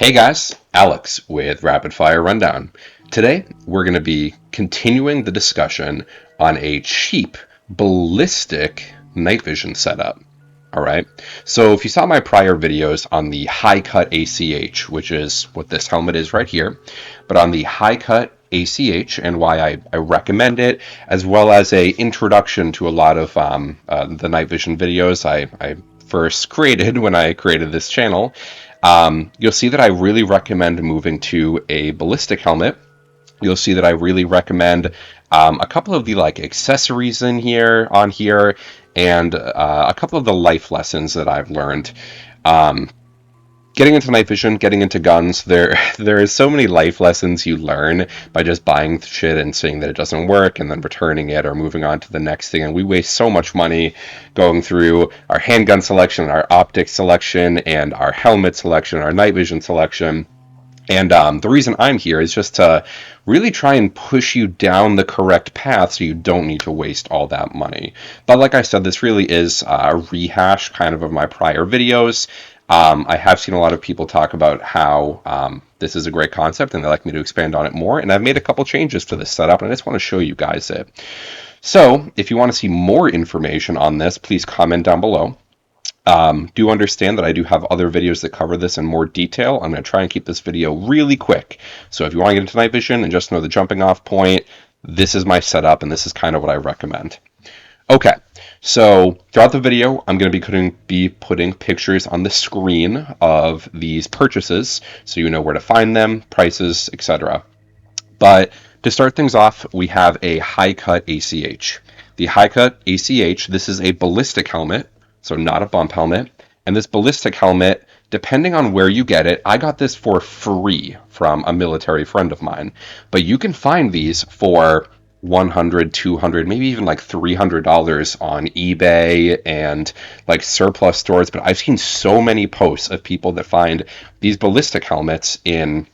Hey guys, Alex with Rapid Fire Rundown. Today we're going to be continuing the discussion on a cheap ballistic night vision setup. All right. So if you saw my prior videos on the high cut ACH, which is what this helmet is right here, but on the high cut ACH and why I recommend it, as well as a introduction to a lot of the night vision videos I first created when I created this channel, you'll see that I really recommend moving to a ballistic helmet. You'll see that I really recommend a couple of the accessories on here, and a couple of the life lessons that I've learned. Um, Getting into night vision, getting into guns, there is so many life lessons you learn by just buying shit and seeing that it doesn't work and then returning it or moving on to the next thing. And we waste so much money going through our handgun selection, our optic selection, and our helmet selection, our night vision selection. And the reason I'm here is just to really try and push you down the correct path so you don't need to waste all that money. But like I said, this really is a rehash of my prior videos. I have seen a lot of people talk about how this is a great concept and they'd like me to expand on it more. And I've made a couple changes to this setup and I just want to show you guys it. So if you want to see more information on this, please comment down below. Do understand that I do have other videos that cover this in more detail. I'm going to try and keep this video really quick. So if you want to get into night vision and just know the jumping off point, this is my setup and this is kind of what I recommend. Okay, so throughout the video, I'm going to be putting pictures on the screen of these purchases so you know where to find them, prices, etc. But to start things off, we have a high cut ACH. The high cut ACH, this is a ballistic helmet, so not a bump helmet. And this ballistic helmet, depending on where you get it, I got this for free from a military friend of mine. But you can find these for $100, $200, maybe even like $300 on eBay and like surplus stores. But I've seen so many posts of people that find these ballistic helmets in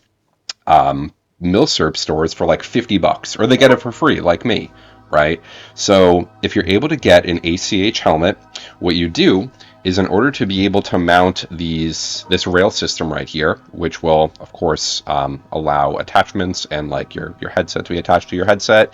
milsurp stores for like $50, or they get it for free, like me, right? So if you're able to get an ACH helmet, what you do is in order to be able to mount this rail system right here, which will of course allow attachments and like your headset to be attached to your headset,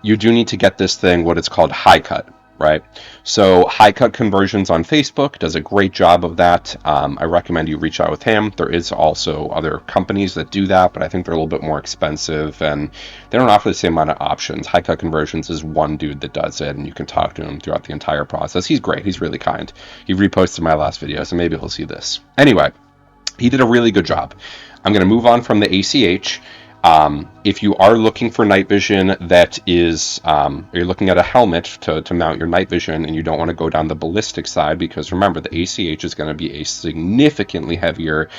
you do need to get this thing what it's called high cut, right? So High Cut Conversions on Facebook does a great job of that. I recommend you reach out with him. There is also other companies that do that, but I think they're a little bit more expensive and they don't offer the same amount of options. High Cut Conversions is one dude that does it, and you can talk to him throughout the entire process. He's great. He's really kind. He reposted my last video, so maybe he'll see this. Anyway, he did a really good job. I'm going to move on from the ACH. If you are looking for night vision that is, you're looking at a helmet to mount your night vision and you don't want to go down the ballistic side, because remember the ACH is going to be a significantly heavier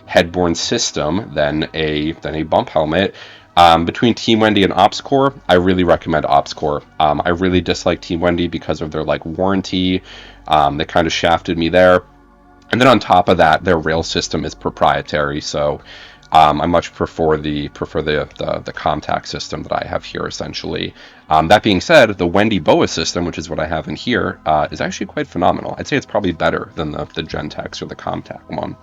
headborne system than a bump helmet. Between Team Wendy and OpsCore, I really recommend OpsCore. I really dislike Team Wendy because of their warranty. They kind of shafted me there. And then on top of that, their rail system is proprietary, so I much prefer the Comtac system that I have here, essentially. That being said, the Wendy BOA system, which is what I have in here, is actually quite phenomenal. I'd say it's probably better than the Gentex or the Comtac one.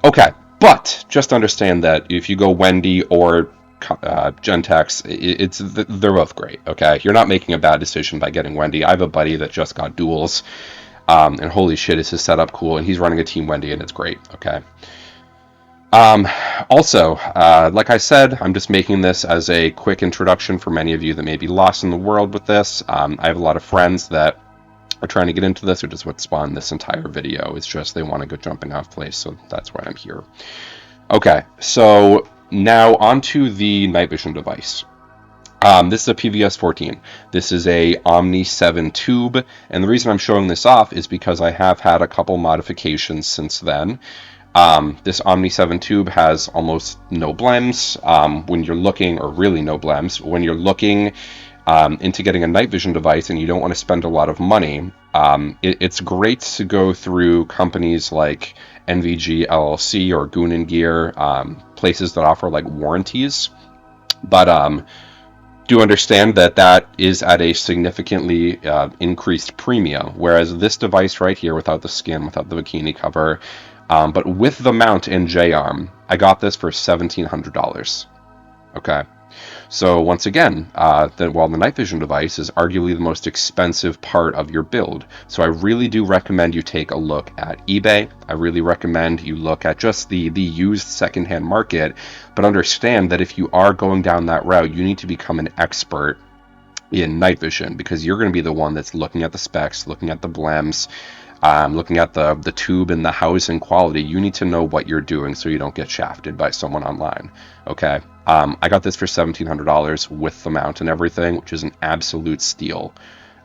Okay, but just understand that if you go Wendy or Gentex, they're both great, okay? You're not making a bad decision by getting Wendy. I have a buddy that just got duals, and holy shit, is his setup cool, and he's running a Team Wendy, and it's great, okay? Also, like I said, I'm just making this as a quick introduction for many of you that may be lost in the world with this. I have a lot of friends that are trying to get into this, which is what spawned this entire video. It's just they want a good jumping off place, so that's why I'm here. Okay, so now onto the night vision device. This is a PVS-14. This is a Omni 7 tube, and the reason I'm showing this off is because I have had a couple modifications since then. This Omni 7 tube has almost no blems when you're looking, or really no blems, when you're looking into getting a night vision device and you don't want to spend a lot of money. It's great to go through companies like NVG LLC or Goonan Gear, places that offer warranties, but Do understand that that is at a significantly increased premium, whereas this device right here, without the skin, without the bikini cover, but with the mount and J-arm, I got this for $1,700. Okay. So once again, while the night vision device is arguably the most expensive part of your build, so I really do recommend you take a look at eBay. I really recommend you look at just the used secondhand market, but understand that if you are going down that route, you need to become an expert in night vision, because you're going to be the one that's looking at the specs, looking at the blems, looking at the tube and the housing quality. You need to know what you're doing so you don't get shafted by someone online. Okay. I got this for $1,700 with the mount and everything, which is an absolute steal.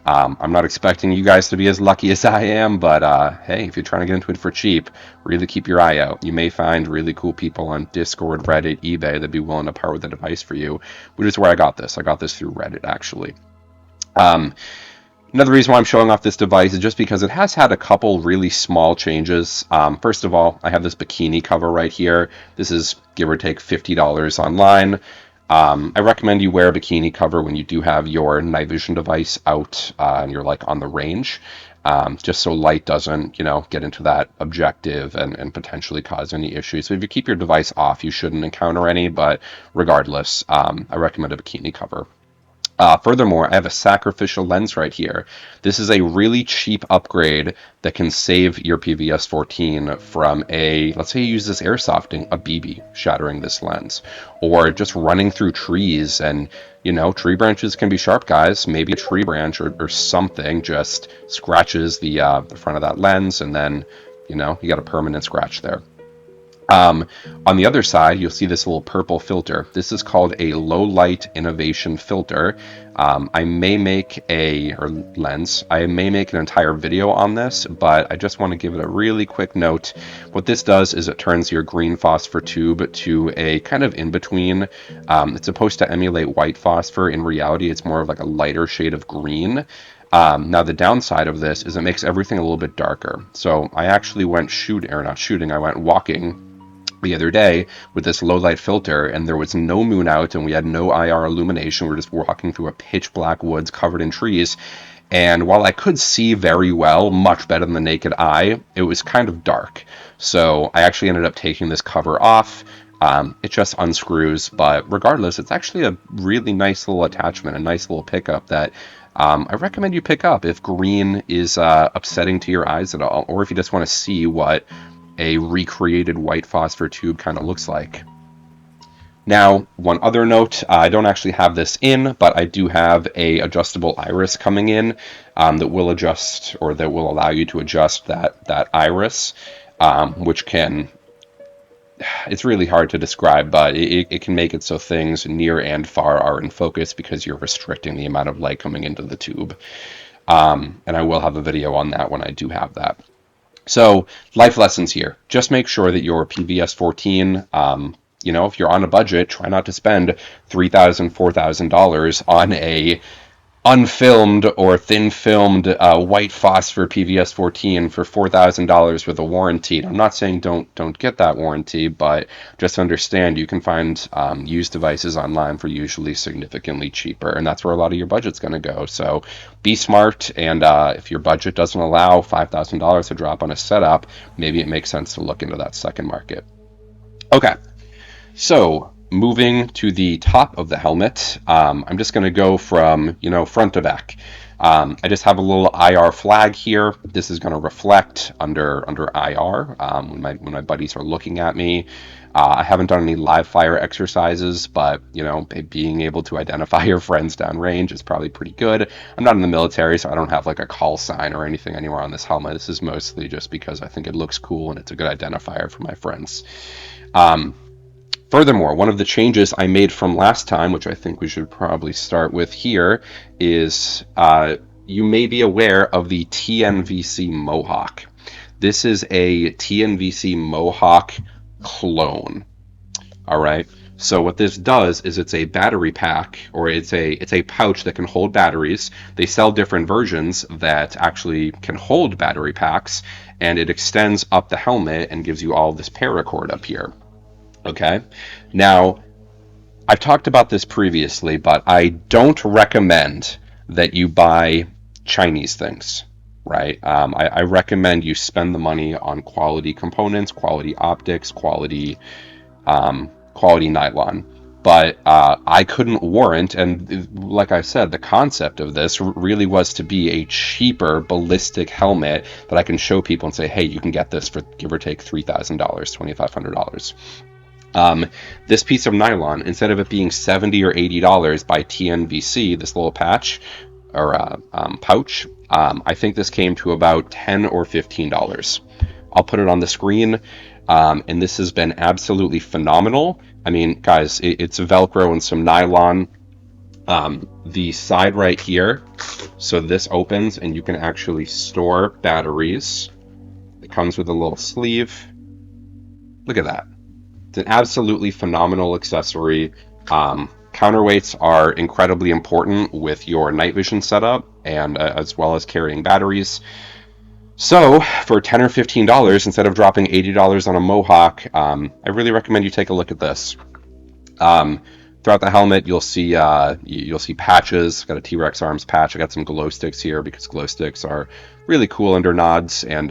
I'm not expecting you guys to be as lucky as I am, but hey, if you're trying to get into it for cheap, really keep your eye out. You may find really cool people on Discord, Reddit, eBay that'd be willing to power the device for you, which is where I got this. I got this through Reddit, actually. Another reason why I'm showing off this device is just because it has had a couple really small changes. First of all, I have this bikini cover right here. This is give or take $50 online. I recommend you wear a bikini cover when you do have your night vision device out and you're like on the range, just so light doesn't, get into that objective and potentially cause any issues. So if you keep your device off, you shouldn't encounter any, but regardless, I recommend a bikini cover. Furthermore, I have a sacrificial lens right here. This is a really cheap upgrade that can save your PVS 14 from let's say you use this airsofting, a BB shattering this lens, or just running through trees and, tree branches can be sharp, guys. Maybe a tree branch or something just scratches the front of that lens, and then, you got a permanent scratch there. On the other side, you'll see this little purple filter. This is called a low light innovation filter. I may make lens. I may make an entire video on this, but I just want to give it a really quick note. What this does is it turns your green phosphor tube to a kind of in-between. It's supposed to emulate white phosphor. In reality, it's more of like a lighter shade of green. Now the downside of this is it makes everything a little bit darker. So I actually went I went walking the other day with this low light filter, and there was no moon out and we had no IR illumination. We're just walking through a pitch black woods covered in trees. And while I could see very well, much better than the naked eye, it was kind of dark. So I actually ended up taking this cover off. It just unscrews, but regardless, it's actually a really nice little attachment, a nice little pickup that I recommend you pick up if green is upsetting to your eyes at all, or if you just want to see what a recreated white phosphor tube kind of looks like. Now, one other note, I don't actually have this in, but I do have a adjustable iris coming in that will adjust, or that will allow you to adjust that iris, which can, it's really hard to describe, but it can make it so things near and far are in focus because you're restricting the amount of light coming into the tube. And I will have a video on that when I do have that. So, life lessons here. Just make sure that your PVS 14, if you're on a budget, try not to spend $3,000, $4,000 on a unfilmed or thin-filmed white phosphor PVS 14 for $4,000 with a warranty. I'm not saying don't get that warranty, but just understand you can find used devices online for usually significantly cheaper, and that's where a lot of your budget's going to go. So be smart, and if your budget doesn't allow $5,000 to drop on a setup, maybe it makes sense to look into that second market. Okay, so moving to the top of the helmet, I'm just going to go from, front to back. I just have a little IR flag here. This is going to reflect under IR when my buddies are looking at me. I haven't done any live fire exercises, but, being able to identify your friends downrange is probably pretty good. I'm not in the military, so I don't have like a call sign or anything anywhere on this helmet. This is mostly just because I think it looks cool and it's a good identifier for my friends. Furthermore, one of the changes I made from last time, which I think we should probably start with here, is you may be aware of the TNVC Mohawk. This is a TNVC Mohawk clone. All right. So what this does is it's a battery pack, or it's a pouch that can hold batteries. They sell different versions that actually can hold battery packs, and it extends up the helmet and gives you all this paracord up here. Okay, now I've talked about this previously, but I don't recommend that you buy Chinese things, right? I recommend you spend the money on quality components, quality optics, quality nylon. But I couldn't warrant, and like I said, the concept of this really was to be a cheaper ballistic helmet that I can show people and say, hey, you can get this for give or take $3,000, $2,500. This piece of nylon, instead of it being $70 or $80 by TNVC, this little patch or pouch, I think this came to about $10 or $15. I'll put it on the screen, and this has been absolutely phenomenal. I mean, guys, it's Velcro and some nylon. The side right here, so this opens and you can actually store batteries. It comes with a little sleeve. Look at that. It's an absolutely phenomenal accessory. Counterweights are incredibly important with your night vision setup, and as well as carrying batteries. So for $10 or $15, instead of dropping $80 on a Mohawk, I really recommend you take a look at this. Throughout the helmet, you'll see patches. Got a T-Rex arms patch. I got some glow sticks here because glow sticks are really cool under nods. And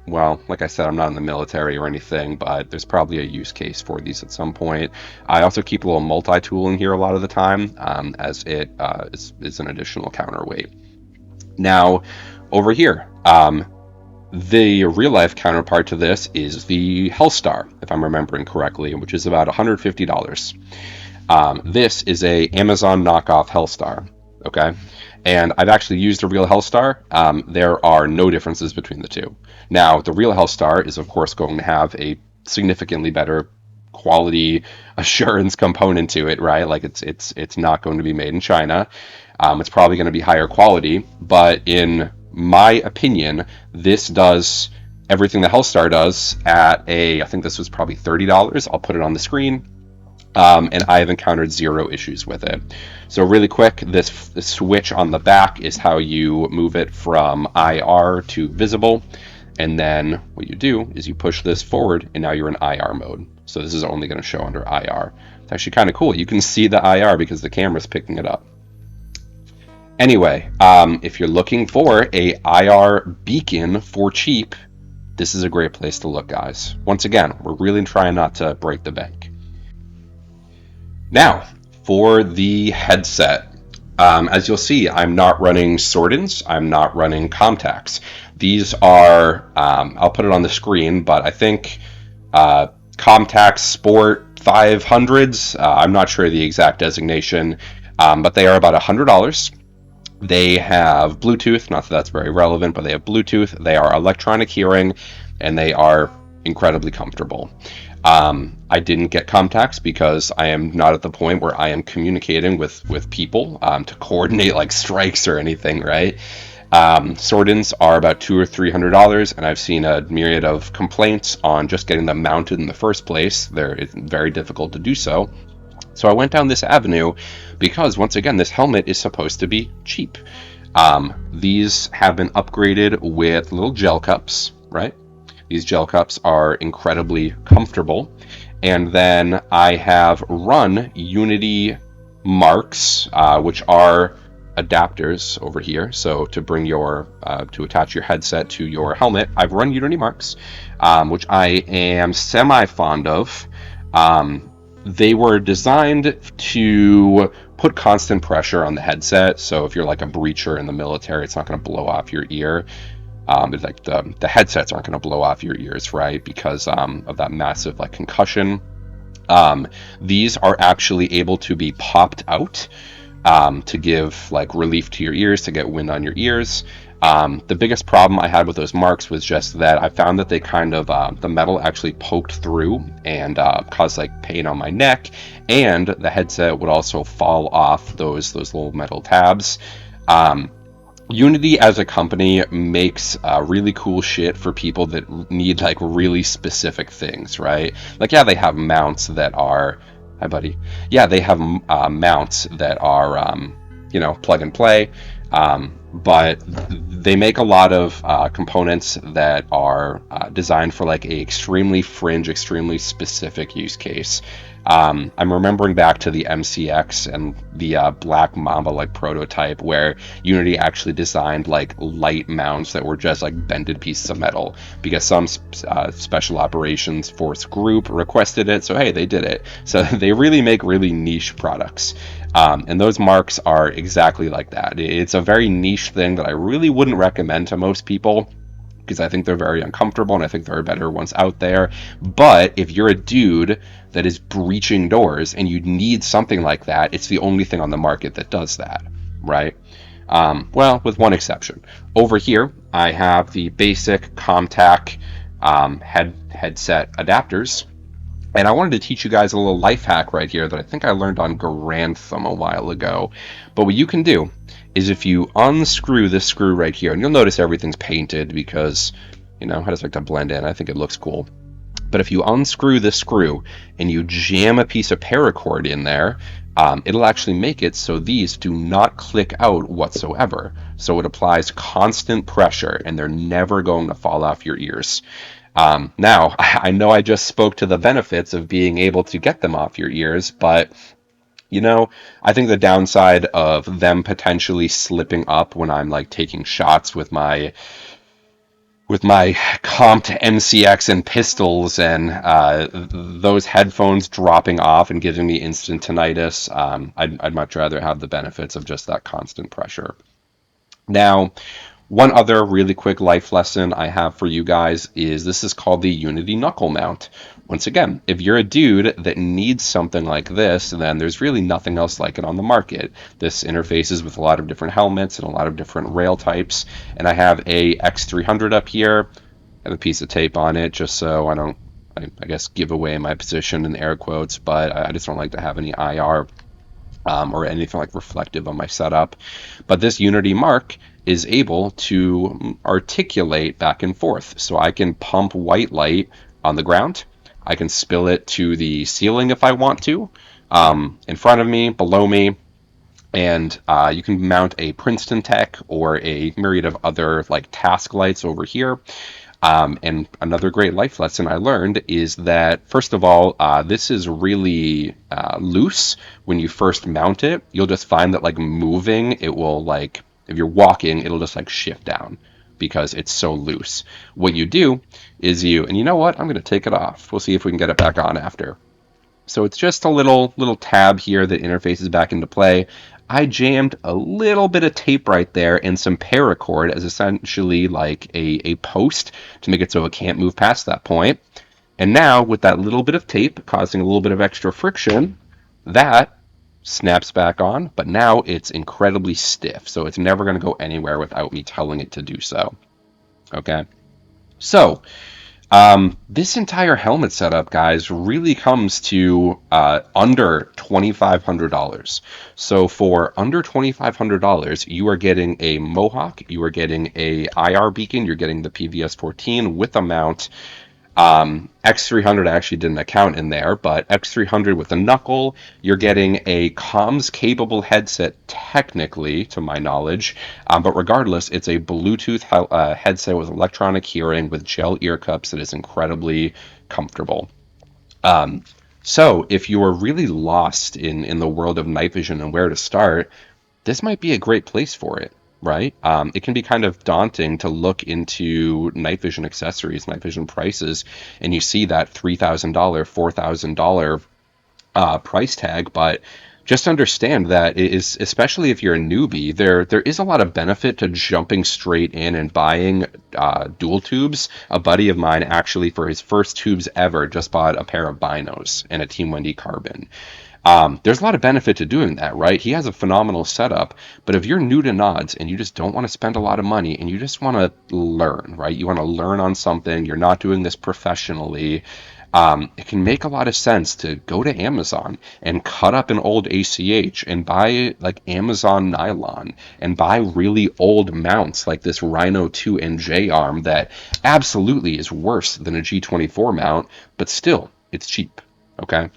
well, like I said, I'm not in the military or anything, but there's probably a use case for these at some point. I also keep a little multi-tool in here a lot of the time, as it is an additional counterweight. Now, over here, the real life counterpart to this is the Hellstar, if I'm remembering correctly, which is about $150. This is a Amazon knockoff Hellstar, okay? And I've actually used a real Hellstar. There are no differences between the two. Now, the real Hellstar is, of course, going to have a significantly better quality assurance component to it, right? Like it's not going to be made in China. It's probably going to be higher quality, but in my opinion, this does everything the Hellstar does at I think this was probably $30. I'll put it on the screen. And I have encountered zero issues with it. So really quick, this switch on the back is how you move it from IR to visible. And then what you do is you push this forward, and now you're in IR mode. So this is only going to show under IR. It's actually kind of cool. You can see the IR because the camera's picking it up. Anyway, if you're looking for a IR beacon for cheap, this is a great place to look, guys. Once again, we're really trying not to break the bank. Now, for the headset, as you'll see, I'm not running Sordins, I'm not running Comtacs. These are, I'll put it on the screen, but I think Comtac Sport 500s, I'm not sure the exact designation, but they are about $100. They have Bluetooth, not that that's very relevant, but they have Bluetooth, they are electronic hearing, and they are incredibly comfortable. I didn't get Comtacs because I am not at the point where I am communicating with people to coordinate like strikes or anything, right? Sordins are about $200 or $300, and I've seen a myriad of complaints on just getting them mounted in the first place. It's very difficult to do so. So I went down this avenue because, once again, this helmet is supposed to be cheap. These have been upgraded with little gel cups, right? These gel cups are incredibly comfortable. And then I have run Unity marks, which are adapters over here. So to bring to attach your headset to your helmet, I've run Unity marks, which I am semi-fond of. They were designed to put constant pressure on the headset. So if you're like a breacher in the military, it's not going to blow off your ear. Like the headsets aren't going to blow off your ears, right? Because of that massive like concussion. These are actually able to be popped out to give like relief to your ears, to get wind on your ears. The biggest problem I had with those marks was just that I found that they kind of, the metal actually poked through and caused like pain on my neck, and the headset would also fall off those little metal tabs. Unity as a company makes really cool shit for people that need like really specific things, right? Like, yeah, they have mounts that are, hi buddy. Yeah, they have mounts that are, plug and play. but they make a lot of components that are designed for like a extremely fringe, extremely specific use case. I'm remembering back to the MCX and the Black Mamba like prototype where Unity actually designed like light mounts that were just like bended pieces of metal because some special operations force group requested it. So hey, they did it. So they really make really niche products. And those marks are exactly like that. It's a very niche thing that I really wouldn't recommend to most people because I think they're very uncomfortable and I think there are better ones out there. But if you're a dude that is breaching doors and you need something like that, it's the only thing on the market that does that, right? Well, with one exception. Over here, I have the basic ComTac headset adapters. And I wanted to teach you guys a little life hack right here that I think I learned on Grantham a while ago. But what you can do is if you unscrew this screw right here, and you'll notice everything's painted because, I just like to blend in. I think it looks cool. But if you unscrew this screw and you jam a piece of paracord in there, it'll actually make it so these do not click out whatsoever. So it applies constant pressure and they're never going to fall off your ears. Now, I know I just spoke to the benefits of being able to get them off your ears, but I think the downside of them potentially slipping up when I'm like taking shots with my comped MCX and pistols and those headphones dropping off and giving me instant tinnitus, I'd much rather have the benefits of just that constant pressure. Now, one other really quick life lesson I have for you guys is this is called the Unity Knuckle Mount. Once again, if you're a dude that needs something like this, then there's really nothing else like it on the market. This interfaces with a lot of different helmets and a lot of different rail types. And I have a X300 up here. I have a piece of tape on it just so I don't, I guess, give away my position in air quotes, but I just don't like to have any IR or anything like reflective on my setup. But this Unity Mark is able to articulate back and forth. So I can pump white light on the ground. I can spill it to the ceiling if I want to, in front of me, below me, and you can mount a Princeton Tech or a myriad of other like task lights over here. And another great life lesson I learned is that, first of all, this is really loose when you first mount it. You'll just find that, like, moving, it will, like, if you're walking, it'll just, like, shift down because it's so loose. What you do is and you know what? I'm going to take it off. We'll see if we can get it back on after. So it's just a little tab here that interfaces back into play. I jammed a little bit of tape right there and some paracord as essentially like a post to make it so it can't move past that point. And now with that little bit of tape causing a little bit of extra friction, that snaps back on, but now it's incredibly stiff. So it's never going to go anywhere without me telling it to do so. Okay. So this entire helmet setup, guys, really comes to under $2,500. So for under $2,500, you are getting a Mohawk, you are getting a IR beacon, you're getting the PVS-14 with a mount. X300 I actually didn't account in there, but X300 with a knuckle, you're getting a comms-capable headset, technically, to my knowledge, but regardless, it's a Bluetooth headset with electronic hearing with gel ear cups that is incredibly comfortable. So if you are really lost in the world of night vision and where to start, this might be a great place for it. Right? It can be kind of daunting to look into night vision accessories, night vision prices, and you see that $3,000, $4,000 price tag, but just understand that it is, especially if you're a newbie, there is a lot of benefit to jumping straight in and buying dual tubes. A buddy of mine actually, for his first tubes ever, just bought a pair of binos and a Team Wendy carbon. There's a lot of benefit to doing that, right? He has a phenomenal setup, but if you're new to nods and you just don't want to spend a lot of money and you just want to learn, right? You want to learn on something, you're not doing this professionally, it can make a lot of sense to go to Amazon and cut up an old ACH and buy like Amazon nylon and buy really old mounts like this Rhino 2 NJ arm that absolutely is worse than a G24 mount, but still, it's cheap, okay?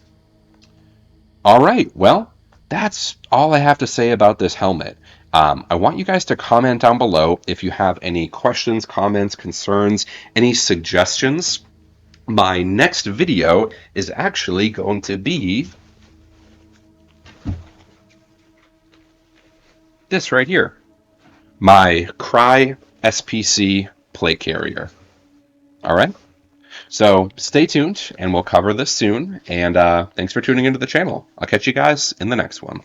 All right, well, that's all I have to say about this helmet. I want you guys to comment down below if you have any questions, comments, concerns, any suggestions. My next video is actually going to be this right here, my Crye SPC plate carrier. All right. So stay tuned and we'll cover this soon. And thanks for tuning into the channel. I'll catch you guys in the next one.